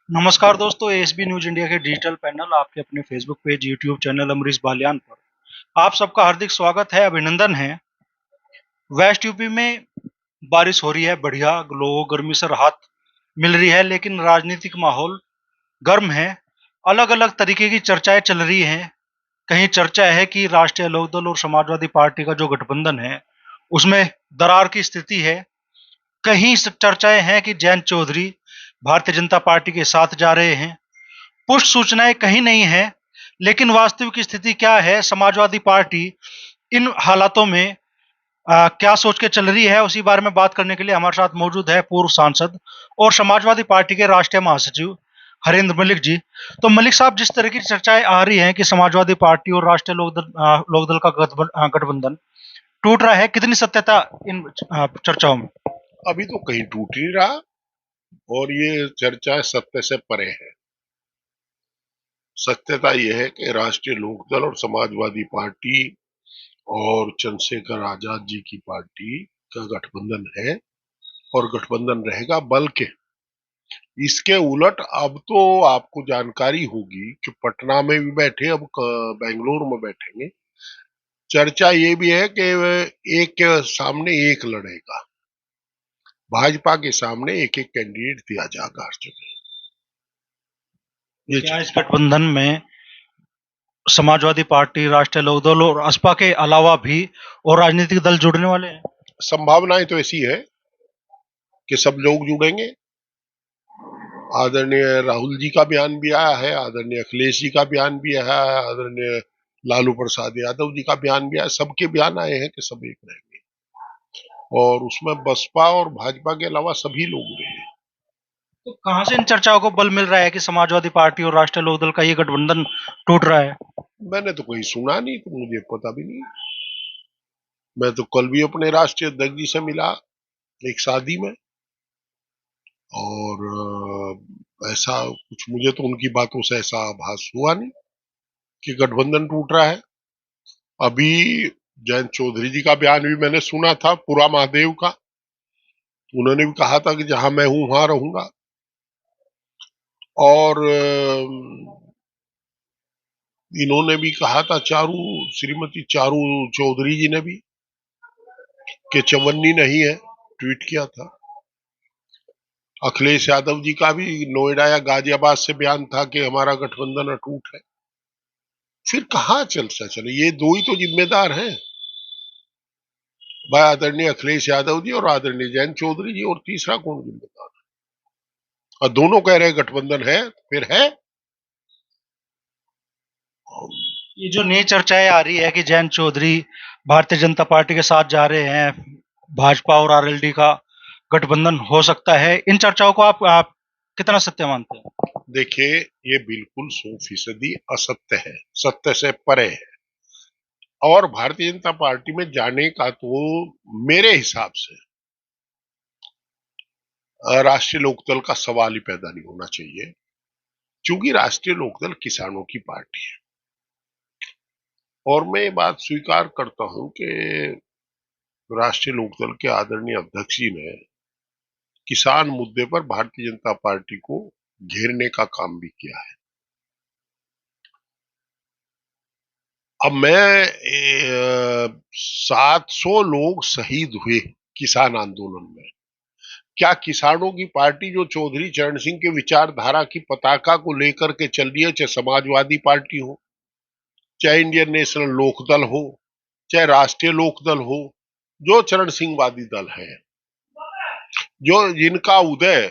नमस्कार दोस्तों, ASB news India के डिजिटल पैनल आपके अपने Facebook page, YouTube channel Amrish Baliyan पर आप सबका हार्दिक स्वागत है, अभिनंदन है। वेस्ट यूपी में बारिश हो रही है, बढ़िया, लोगों को गर्मी से राहत मिल रही है, लेकिन राजनीतिक माहौल गर्म है। अलग अलग तरीके की चर्चाएं चल रही हैं। कहीं चर्चा है कि राष्ट्रीय लोकदल और समाजवादी पार्टी का जो गठबंधन है उसमें दरार की स्थिति है। कहीं चर्चाएं हैं कि जयंत चौधरी भारतीय जनता पार्टी के साथ जा रहे हैं। पुष्ट सूचनाएं कहीं नहीं है, लेकिन वास्तविक स्थिति क्या है, समाजवादी पार्टी इन हालातों में क्या सोच के चल रही है, उसी बारे में बात करने के लिए हमारे साथ मौजूद है पूर्व सांसद और समाजवादी पार्टी के राष्ट्रीय महासचिव हरेंद्र मलिक जी। तो मलिक साहब, जिस तरह की चर्चाएं आ रही हैं कि समाजवादी पार्टी और राष्ट्रीय लोकदल का गठबंधन टूट रहा है, कितनी सत्यता इन चर्चाओं में? अभी तो कहीं टूट नहीं रहा और ये चर्चा सत्य से परे है। सत्यता यह है कि राष्ट्रीय लोकदल और समाजवादी पार्टी और चंद्रशेखर आजाद जी की पार्टी का गठबंधन है और गठबंधन रहेगा। बल्कि इसके उलट अब तो आपको जानकारी होगी कि पटना में भी बैठे, अब बेंगलुरु में बैठेंगे। चर्चा ये भी है कि एक के सामने एक लड़ेगा, भाजपा के सामने एक एक कैंडिडेट दिया जाएगा हर जगह। ये क्या इस गठबंधन में समाजवादी पार्टी, राष्ट्रीय लोकदल और असपा के अलावा भी और राजनीतिक दल जुड़ने वाले हैं? संभावनाएं तो ऐसी है कि सब लोग जुड़ेंगे। आदरणीय राहुल जी का बयान भी आया है, आदरणीय अखिलेश जी का बयान भी आया है, आदरणीय लालू प्रसाद यादव जी का बयान भी आया। सबके बयान आए हैं कि सब एक रहेंगे और उसमें बसपा और भाजपा के अलावा सभी लोग रहे हैं। तो कहां से इन चर्चाओं को बल मिल रहा है कि समाजवादी पार्टी और राष्ट्रीय लोकदल का ये गठबंधन टूट रहा है? मैंने तो कहीं सुना नहीं, तो मुझे पता भी नहीं। मैं तो कल भी अपने राष्ट्रीय अध्यक्ष जी से मिला एक शादी में, और ऐसा कुछ मुझे तो उनकी बातों से ऐसा आभास हुआ नहीं कि गठबंधन टूट रहा है। अभी जयंत चौधरी जी का बयान भी मैंने सुना था, पूरा महादेव का। उन्होंने भी कहा था कि जहां मैं हूं वहां रहूंगा। और इन्होंने भी कहा था, श्रीमती चारू चौधरी जी ने भी, कि चवन्नी नहीं है, ट्वीट किया था। अखिलेश यादव जी का भी नोएडा या गाजियाबाद से बयान था कि हमारा गठबंधन अटूट है। फिर कहां चर्चा चले? ये दो ही तो जिम्मेदार हैं, भाई आदरणीय अखिलेश यादव जी और आदरणीय जयंत चौधरी जी, और तीसरा कौन जिम्मेदार? और दोनों कह रहे गठबंधन है, फिर है। ये जो नई चर्चाएं आ रही है कि जयंत चौधरी भारतीय जनता पार्टी के साथ जा रहे हैं, भाजपा और आरएलडी का गठबंधन हो सकता है, इन चर्चाओं को आप कितना सत्य मानते हैं? देखिए, ये बिल्कुल 100% असत्य है, सत्य से परे है। और भारतीय जनता पार्टी में जाने का तो मेरे हिसाब से राष्ट्रीय लोकदल का सवाल ही पैदा नहीं होना चाहिए, क्योंकि राष्ट्रीय लोकदल किसानों की पार्टी है। और मैं ये बात स्वीकार करता हूं कि राष्ट्रीय लोकदल के आदरणीय अध्यक्ष जी ने किसान मुद्दे पर भारतीय जनता पार्टी को घेरने का काम भी किया है। अब मैं 700 लोग शहीद हुए किसान आंदोलन में। क्या किसानों की पार्टी जो चौधरी चरण सिंह के विचारधारा की पताका को लेकर के चल रही है, चाहे समाजवादी पार्टी हो, चाहे इंडियन नेशनल लोकदल हो, चाहे राष्ट्रीय लोकदल हो, जो चरण सिंहवादी दल है, जो जिनका उदय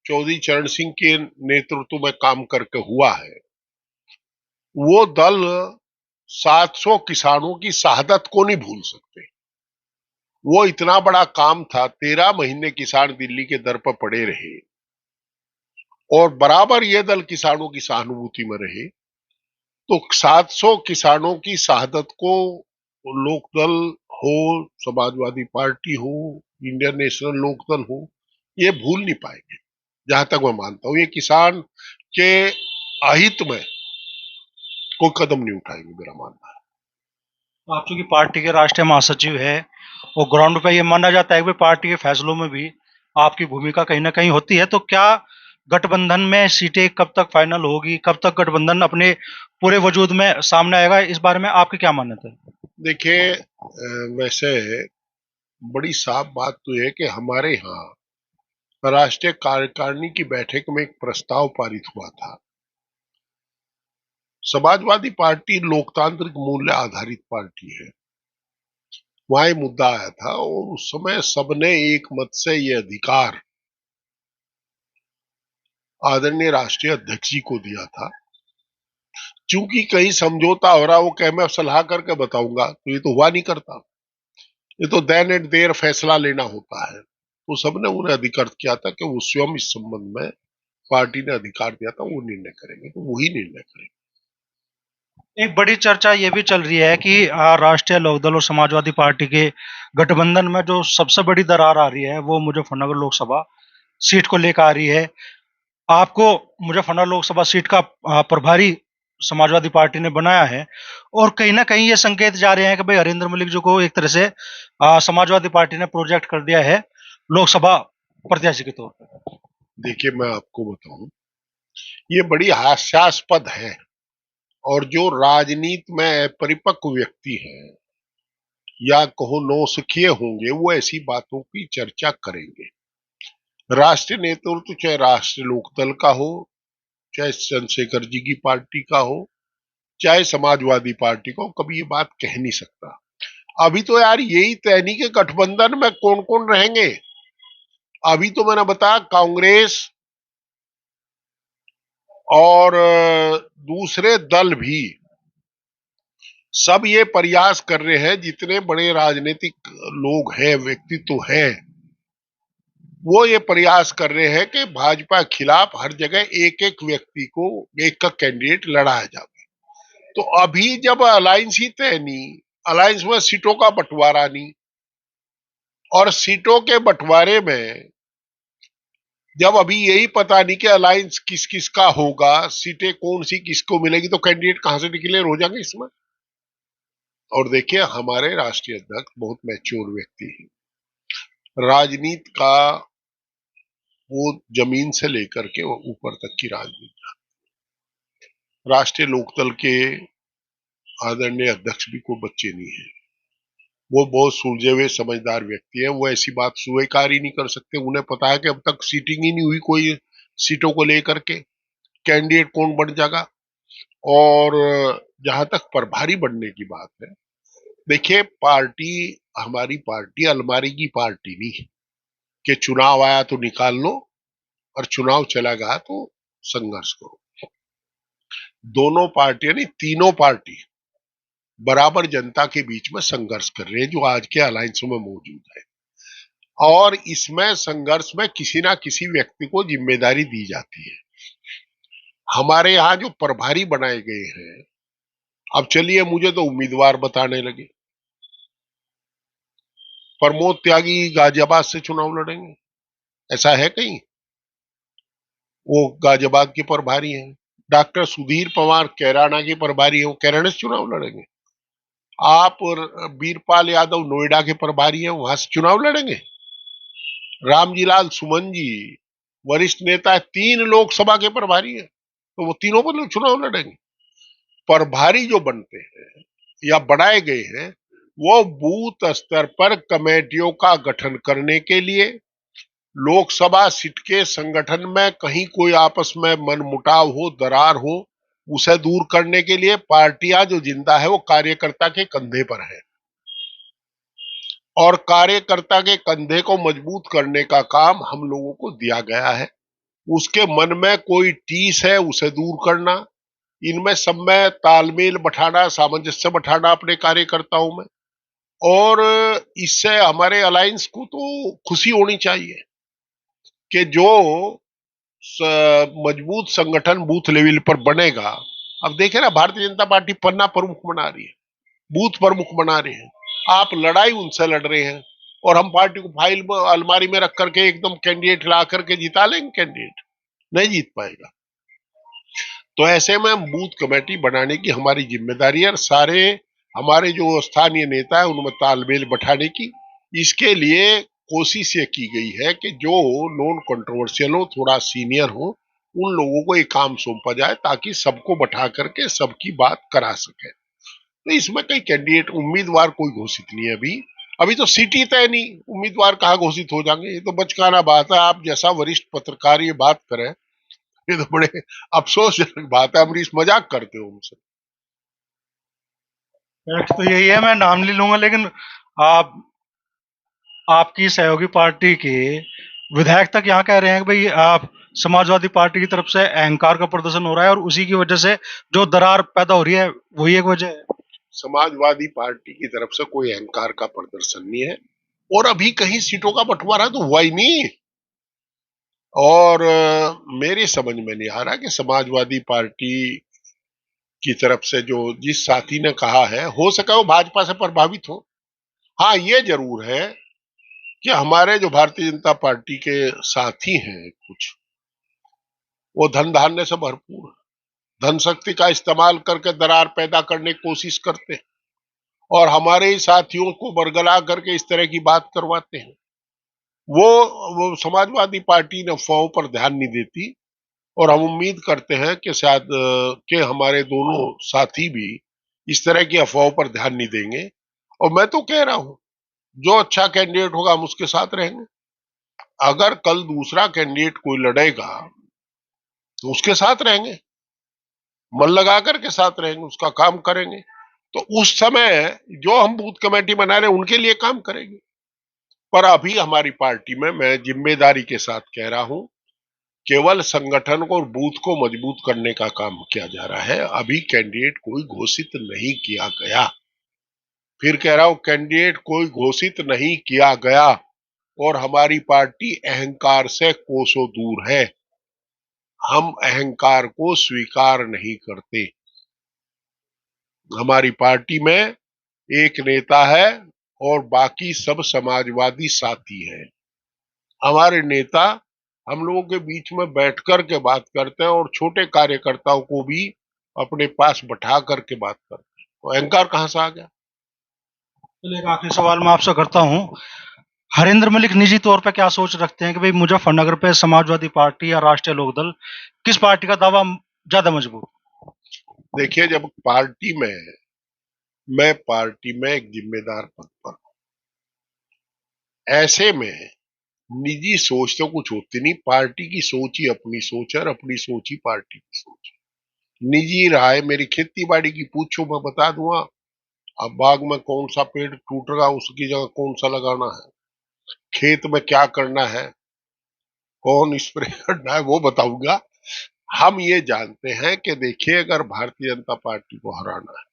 चौधरी चरण सिंह के नेतृत्व में काम करके हुआ है, वो दल 700 किसानों की शहादत को नहीं भूल सकते। वो इतना बड़ा काम था, 13 महीने किसान दिल्ली के दर पर पड़े रहे और बराबर ये दल किसानों की सहानुभूति में रहे। तो 700 किसानों की शहादत को लोकदल हो, समाजवादी पार्टी हो, इंडियन नेशनल लोकदल हो, ये भूल नहीं पाएंगे। जहां तक मैं मानता हूं, ये किसान के अहित में कोई कदम नहीं उठाएंगे, मेरा मानना है। आप चूंकि पार्टी के राष्ट्रीय महासचिव है और ग्राउंड पे ये माना जाता है कि पार्टी के फैसलों में भी आपकी भूमिका कहीं ना कहीं होती है, तो क्या गठबंधन में सीटें कब तक फाइनल होगी, कब तक गठबंधन अपने पूरे वजूद में सामने आएगा, इस बारे में आपकी क्या मान्यता है? देखिए, वैसे बड़ी साफ बात तो है कि हमारे यहाँ राष्ट्रीय कार्यकारिणी की बैठक में एक प्रस्ताव पारित हुआ था। समाजवादी पार्टी लोकतांत्रिक मूल्य आधारित पार्टी है। वहां ये मुद्दा आया था और उस समय सबने एक मत से ये अधिकार आदरणीय राष्ट्रीय अध्यक्ष जी को दिया था। चूंकि कहीं समझौता हो रहा, वो कहे मैं सलाह करके बताऊंगा, तो ये तो हुआ नहीं करता। ये तो देन एंड देयर फैसला लेना होता है। तो सबने उन्हें अधिकृत किया था कि वो स्वयं इस संबंध में, पार्टी ने अधिकार दिया था, वो निर्णय करेंगे, तो वही निर्णय करेंगे। एक बड़ी चर्चा ये भी चल रही है कि राष्ट्रीय लोकदल और समाजवादी पार्टी के गठबंधन में जो सबसे बड़ी दरार आ रही है वो मुजफ्फरनगर लोकसभा सीट को लेकर आ रही है। आपको मुजफ्फरनगर लोकसभा सीट का प्रभारी समाजवादी पार्टी ने बनाया है और कहीं ना कहीं ये संकेत जा रहे हैं कि भाई हरिंदर मलिक जी को एक तरह से समाजवादी पार्टी ने प्रोजेक्ट कर दिया है लोकसभा प्रत्याशी के तौर पर। देखिए, मैं आपको बताऊं, ये बड़ी हास्यास्पद है। और जो राजनीति में परिपक्व व्यक्ति है या कहो नौसिखिए होंगे, वो ऐसी बातों की चर्चा करेंगे। राष्ट्रीय नेतृत्व चाहे राष्ट्रीय लोकदल का हो, चाहे चंद्रशेखर जी की पार्टी का हो, चाहे समाजवादी पार्टी का हो, कभी ये बात कह नहीं सकता। अभी तो यार यही तय नहीं कि गठबंधन में कौन कौन रहेंगे। अभी तो मैंने बताया कांग्रेस और दूसरे दल भी सब ये प्रयास कर रहे हैं, जितने बड़े राजनीतिक लोग हैं, व्यक्तित्व हैं, वो ये प्रयास कर रहे हैं कि भाजपा के खिलाफ हर जगह एक एक व्यक्ति को, एक का कैंडिडेट लड़ाया जाए। तो अभी जब अलायंस ही तय नहीं, अलायंस में सीटों का बंटवारा नहीं, और सीटों के बंटवारे में जब अभी यही पता नहीं कि अलायंस किस किस का होगा, सीटें कौन सी किसको मिलेगी, तो कैंडिडेट कहां से डिक्लेयर हो जाएंगे इसमें। और देखिए, हमारे राष्ट्रीय अध्यक्ष बहुत मैच्योर व्यक्ति है। राजनीति का वो जमीन से लेकर के वो ऊपर तक की राजनीति, राष्ट्रीय लोकदल के आदरणीय अध्यक्ष भी कोई बच्चे नहीं है। वो बहुत सुलझे हुए समझदार व्यक्ति है। वो ऐसी बात स्वीकार ही नहीं कर सकते। उन्हें पता है कि अब तक सीटिंग ही नहीं हुई कोई सीटों को लेकर के, कैंडिडेट कौन बन जाएगा। और जहां तक प्रभारी बनने की बात है, देखिए, पार्टी, हमारी पार्टी अलमारी की पार्टी नहीं है कि चुनाव आया तो निकाल लो और चुनाव चला गया तो संघर्ष करो। दोनों पार्टियां नहीं, तीनों पार्टी बराबर जनता के बीच में संघर्ष कर रहे हैं, जो आज के अलायंस में मौजूद है। और इसमें संघर्ष में किसी ना किसी व्यक्ति को जिम्मेदारी दी जाती है। हमारे यहाँ जो प्रभारी बनाए गए हैं, अब चलिए मुझे तो उम्मीदवार बताने लगे। प्रमोद त्यागी गाजियाबाद से चुनाव लड़ेंगे, ऐसा है कहीं? वो गाजियाबाद के प्रभारी हैं। डॉक्टर सुधीर पवार कैराना के प्रभारी हैं, वो कैराना से चुनाव लड़ेंगे। आप वीरपाल यादव नोएडा के प्रभारी हैं, वहां से चुनाव लड़ेंगे। रामजीलाल सुमन जी वरिष्ठ नेता है, 3 लोकसभा के प्रभारी हैं, तो वो तीनों पर चुनाव लड़ेंगे। प्रभारी जो बनते हैं या बनाए गए हैं, वो बूथ स्तर पर कमेटियों का गठन करने के लिए, लोकसभा सीट के संगठन में कहीं कोई आपस में मनमुटाव हो, दरार हो, उसे दूर करने के लिए पार्टियां जो जिंदा है वो कार्यकर्ता के कंधे पर है। और कार्यकर्ता के कंधे को मजबूत करने का काम हम लोगों को दिया गया है। उसके मन में कोई टीस है, उसे दूर करना, इनमें सब में तालमेल बैठाना, सामंजस्य बैठाना अपने कार्यकर्ताओं में। और इससे हमारे अलायंस को तो खुशी होनी चाहिए कि जो मजबूत संगठन बूथ लेवल पर बनेगा। अब देखे ना, भारतीय जनता पार्टी पन्ना प्रमुख बना रही है, बूथ प्रमुख बना रहे हैं। आप लड़ाई उनसे लड़ रहे हैं और हम पार्टी को फाइल में अलमारी में रख करके एकदम कैंडिडेट ला करके जिता लेंगे, कैंडिडेट नहीं जीत पाएगा। तो ऐसे में हम बूथ कमेटी बनाने की हमारी जिम्मेदारी है और सारे हमारे जो स्थानीय नेता है उनमें तालमेल बैठाने की। इसके लिए कोशिश ये की गई है कि जो नॉन कंट्रोवर्शियल हो, थोड़ा सीनियर हो, उन लोगों को एक काम सौंपा जाए ताकि सबको बैठा करके सबकी बात करा सके। तो इसमें कई कैंडिडेट, उम्मीदवार कोई घोषित नहीं है अभी। अभी तो सीट ही तय नहीं, उम्मीदवार कहाँ घोषित हो जाएंगे? ये तो बचकाना बात है। आप जैसा वरिष्ठ पत्रकार ये बात करें, ये तो बड़े अफसोसजनक बात है। अमरीश, मजाक करते हो उनसे? फैक्ट तो यही है, मैं नाम नहीं लूंगा, लेकिन आप आपकी सहयोगी पार्टी के विधायक तक यहाँ कह रहे हैं कि भाई आप समाजवादी पार्टी की तरफ से अहंकार का प्रदर्शन हो रहा है और उसी की वजह से जो दरार पैदा हो रही है वही एक वजह है। समाजवादी पार्टी की तरफ से कोई अहंकार का प्रदर्शन नहीं है, और अभी कहीं सीटों का बंटवारा तो हुआ ही नहीं। और मेरी समझ में नहीं आ रहा कि समाजवादी पार्टी की तरफ से जो जिस साथी ने कहा है, हो सका वो भाजपा से प्रभावित हो। हाँ, ये जरूर है कि हमारे जो भारतीय जनता पार्टी के साथी हैं कुछ, वो धन धान्य से भरपूर धन शक्ति का इस्तेमाल करके दरार पैदा करने की कोशिश करते हैं, और हमारे ही साथियों को बरगला करके इस तरह की बात करवाते हैं। वो समाजवादी पार्टी ने अफवाहों पर ध्यान नहीं देती, और हम उम्मीद करते हैं कि शायद कि हमारे दोनों साथी भी इस तरह की अफवाहों पर ध्यान नहीं देंगे। और मैं तो कह रहा हूं, जो अच्छा कैंडिडेट होगा हम उसके साथ रहेंगे। अगर कल दूसरा कैंडिडेट कोई लड़ेगा तो उसके साथ रहेंगे, मन लगा करके साथ रहेंगे, उसका काम करेंगे। तो उस समय जो हम बूथ कमेटी बना रहे हैं उनके लिए काम करेंगे। पर अभी हमारी पार्टी में, मैं जिम्मेदारी के साथ कह रहा हूं, केवल संगठन को और बूथ को मजबूत करने का काम किया जा रहा है। अभी कैंडिडेट कोई घोषित नहीं किया गया। फिर कह रहा हूं, कैंडिडेट कोई घोषित नहीं किया गया, और हमारी पार्टी अहंकार से कोसों दूर है। हम अहंकार को स्वीकार नहीं करते। हमारी पार्टी में एक नेता है और बाकी सब समाजवादी साथी हैं। हमारे नेता हम लोगों के बीच में बैठकर के बात करते हैं, और छोटे कार्यकर्ताओं को भी अपने पास बैठा करके बात करते हैं। तो अहंकार कहां से आ गया? चलिए, एक आखिरी सवाल मैं आपसे करता हूँ। हरेंद्र मलिक निजी तौर पे क्या सोच रखते हैं कि भाई मुजफ्फरनगर पे समाजवादी पार्टी या राष्ट्रीय लोकदल, किस पार्टी का दावा ज्यादा मजबूत? देखिए, जब पार्टी में, मैं पार्टी में एक जिम्मेदार पद पर हूं, ऐसे में निजी सोच तो कुछ होती नहीं। पार्टी की सोच ही अपनी सोच है, और अपनी सोच ही पार्टी की सोच है। निजी राय, मेरी खेती बाड़ी की पूछो, मैं बता दूंगा। अब बाग में कौन सा पेड़ टूट रहा, उसकी जगह कौन सा लगाना है, खेत में क्या करना है, कौन स्प्रे करना है, वो बताऊंगा। हम ये जानते हैं कि देखिए, अगर भारतीय जनता पार्टी को हराना है,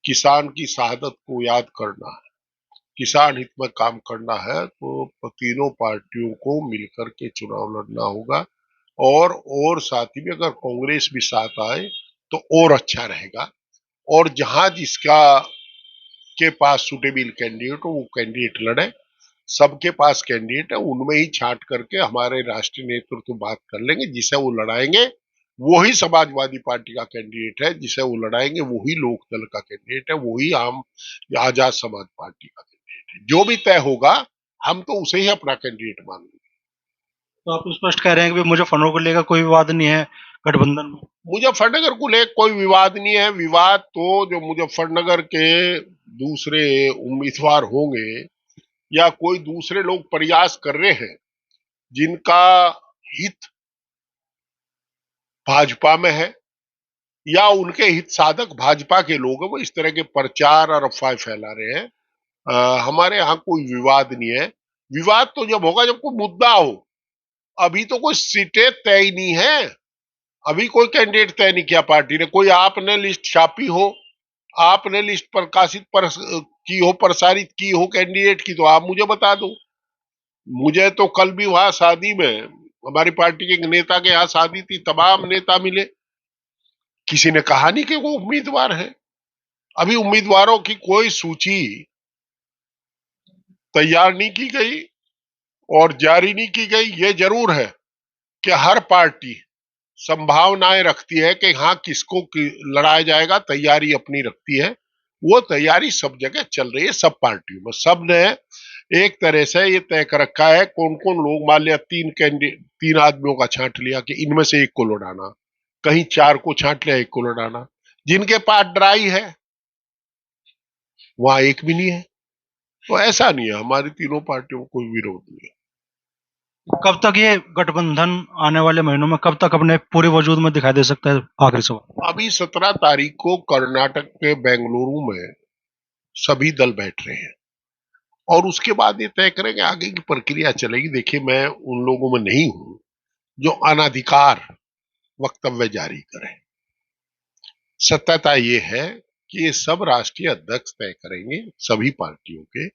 किसान की शहादत को याद करना है, किसान हित में काम करना है, तो तीनों पार्टियों को मिलकर के चुनाव लड़ना होगा। और साथ ही में अगर कांग्रेस भी साथ आए तो और अच्छा रहेगा। और जहां जिसका के पास सुटेबल कैंडिडेट हो, वो कैंडिडेट लड़े। सबके पास कैंडिडेट है, उनमें ही छांट करके हमारे राष्ट्रीय नेतृत्व बात कर लेंगे, जिसे वो लड़ाएंगे वही समाजवादी पार्टी का कैंडिडेट है, जिसे वो लड़ाएंगे वही लोकदल का कैंडिडेट है, वही आम आजाद समाज पार्टी का कैंडिडेट है। जो भी तय होगा, हम तो उसे ही अपना कैंडिडेट मानेंगे। तो आप स्पष्ट कह रहे हैं कि भाई मुजफ्फरनगर को लेकर कोई विवाद नहीं है गठबंधन में? मुजफ्फरनगर को लेकर कोई विवाद नहीं है। विवाद तो जो मुजफ्फरनगर के दूसरे उम्मीदवार होंगे, या कोई दूसरे लोग प्रयास कर रहे हैं जिनका हित भाजपा में है, या उनके हित साधक भाजपा के लोग हैं, वो इस तरह के प्रचार और अफवाह फैला रहे हैं। हमारे यहाँ कोई विवाद नहीं है। विवाद तो जब होगा जब कोई मुद्दा हो। अभी तो कोई सीटें तय ही नहीं है, अभी कोई कैंडिडेट तय नहीं किया पार्टी ने। कोई आपने लिस्ट छापी हो, आपने लिस्ट प्रकाशित की हो, प्रसारित की हो कैंडिडेट की, तो आप मुझे बता दो। मुझे तो कल भी वहां शादी में, हमारी पार्टी के एक नेता के यहाँ शादी थी, तमाम नेता मिले, किसी ने कहा नहीं कि वो उम्मीदवार है। अभी उम्मीदवारों की कोई सूची तैयार नहीं की गई और जारी नहीं की गई। ये जरूर है कि हर पार्टी संभावनाएं रखती है कि हाँ, किसको लड़ाया जाएगा, तैयारी अपनी रखती है। वो तैयारी सब जगह चल रही है, सब पार्टियों में। सब ने एक तरह से ये तय कर रखा है कौन कौन लोग, मान लिया तीन आदमियों का छांट लिया कि इनमें से एक को लौटाना, कहीं चार को छांट लिया, एक को लौटाना। जिनके पास ड्राई है वहां एक भी नहीं है। तो ऐसा नहीं है, हमारी तीनों पार्टियों को कोई विरोध नहीं है। कब तक ये गठबंधन आने वाले महीनों में कब तक अपने पूरे वजूद में दिखाई दे सकता है? आखिरी सवाल। अभी 17 तारीख को कर्नाटक के बेंगलुरु में सभी दल बैठ रहे हैं और उसके बाद ये तय करेंगे आगे की प्रक्रिया चलेगी। देखिए, मैं उन लोगों में नहीं हूं जो अनधिकार वक्तव्य जारी करें। सत्यता ये है कि ये सब राष्ट्रीय अध्यक्ष तय करेंगे सभी पार्टियों के,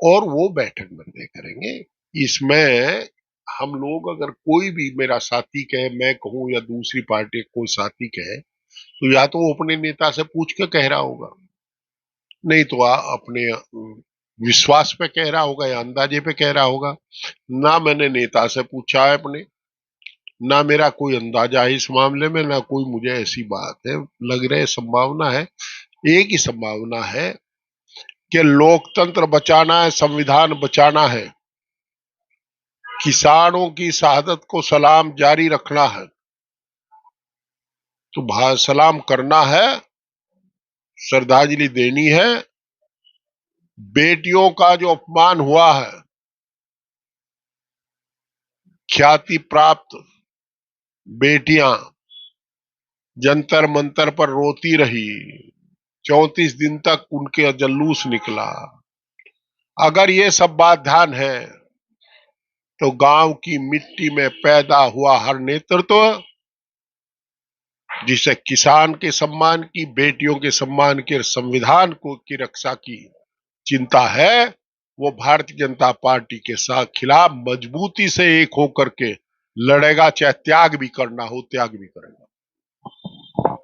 और वो बैठक में तय करेंगे। इसमें हम लोग, अगर कोई भी मेरा साथी कहे, मैं कहूं या दूसरी पार्टी कोई साथी कहे, तो या तो वो अपने नेता से पूछ के कह रहा होगा, नहीं तो अपने विश्वास पे कह रहा होगा या अंदाजे पे कह रहा होगा। ना मैंने नेता से पूछा है अपने, ना मेरा कोई अंदाजा है इस मामले में, ना कोई मुझे ऐसी बात है लग रही है। संभावना है, एक ही संभावना है कि लोकतंत्र बचाना है, संविधान बचाना है, किसानों की शहादत को सलाम जारी रखना है, तो सलाम करना है, श्रद्धांजलि देनी है। बेटियों का जो अपमान हुआ है, ख्याति प्राप्त बेटियां जंतर मंतर पर रोती रही, 34 दिन तक उनके जल्लूस निकला। अगर ये सब बात ध्यान है तो गांव की मिट्टी में पैदा हुआ हर नेतृत्व, जिसे किसान के सम्मान की, बेटियों के सम्मान के, संविधान को की रक्षा की चिंता है, वो भारतीय जनता पार्टी के साथ खिलाफ मजबूती से एक होकर के लड़ेगा। चाहे त्याग भी करना हो, त्याग भी करेगा।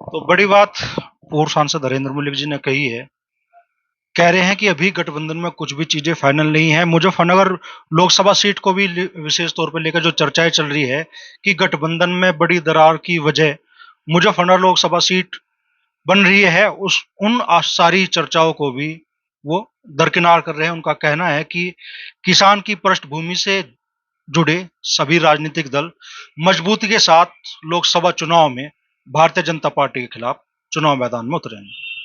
तो बड़ी बात पूर्व सांसद हरेंद्र मलिक जी ने कही है। कह रहे हैं कि अभी गठबंधन में कुछ भी चीजें फाइनल नहीं है। मुजफ्फरनगर लोकसभा सीट को भी विशेष तौर पर लेकर जो चर्चाएं चल रही है कि गठबंधन में बड़ी दरार की वजह मुजफ्फरनगर लोकसभा सीट बन रही है, उस उन सारी चर्चाओं को भी वो दरकिनार कर रहे हैं। उनका कहना है कि किसान की पृष्ठभूमि से जुड़े सभी राजनीतिक दल मजबूती के साथ लोकसभा चुनाव में भारतीय जनता पार्टी के खिलाफ चुनाव मैदान में उतरे हैं।